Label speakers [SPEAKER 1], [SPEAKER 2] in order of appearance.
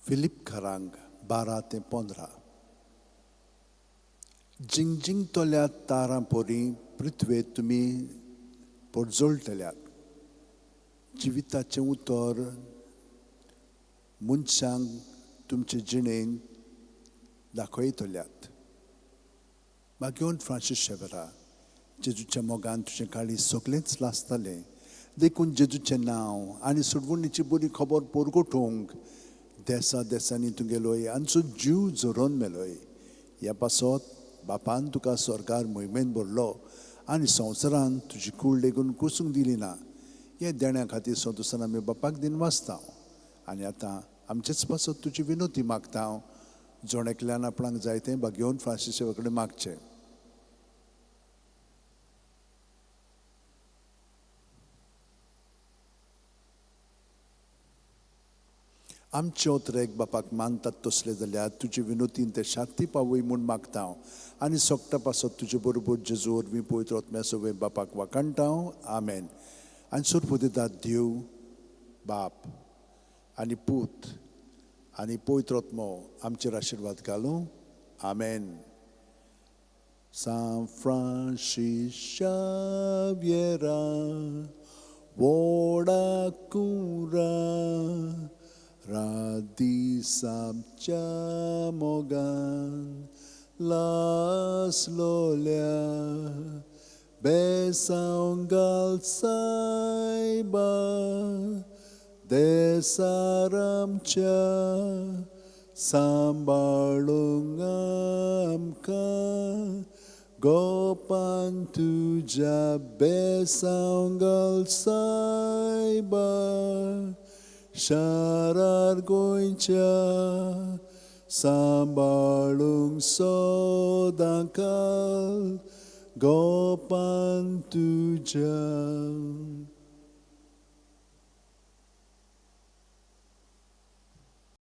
[SPEAKER 1] Philip Karang 12 ते 15 जिंग तोल्यात तारां पोरी पृथ्वे तुम्ही पोरजोळटल्यात जिविताचें उतर मनशांक तुमचे जिणेंत दाखयतल्यात मागीर फ्रांसीस शेवेरा जेजूच्या मोगान तुजें काळी सगळेंच लासतालें देखून जेजूचें नांव आनी सोडवणीची बरी खबर पोरगोटोवंक देसा देसांनी तूं गेलोय आनी जीव जोरोन मेलोय ह्या पासत बापान तुका स्वर्गार मोहिमेन भरलो आनी संवसारान तुजी कूड लेगून कुसूंक दिली ना हे देण्या खातीर संतोसान आमी बापाक दिन वाचता आनी आतां आमचेच पासत तुजी विनोती मागता जोण एकल्यान आपणाक जाय तें घेवन फ्रांसीस शेवे कडेन मागचें आमचे ओतरेक बापाक मानतात तसले जाल्यार तुजे विनोतीन ते शांती पावय म्हूण मागता आनी सोगटा पासत तुजे बरोबर जेजू वरवीं पवित्र आत्म्या सवय बापाक वाकाणटा आमेन आनी सोरपो दिता देव बाप आनी पूत आनी पवित्र आत्मो आमचेर आशिर्वाद घालूं आमेन San Francis Xavier Voda cura Radisam Chamogan Las Lolia Besanv Saiba Desaramcha Sambalung amka Gopan tuja Besanv Saiba Sharar goincha Sambalung sodangkal Gopan tuja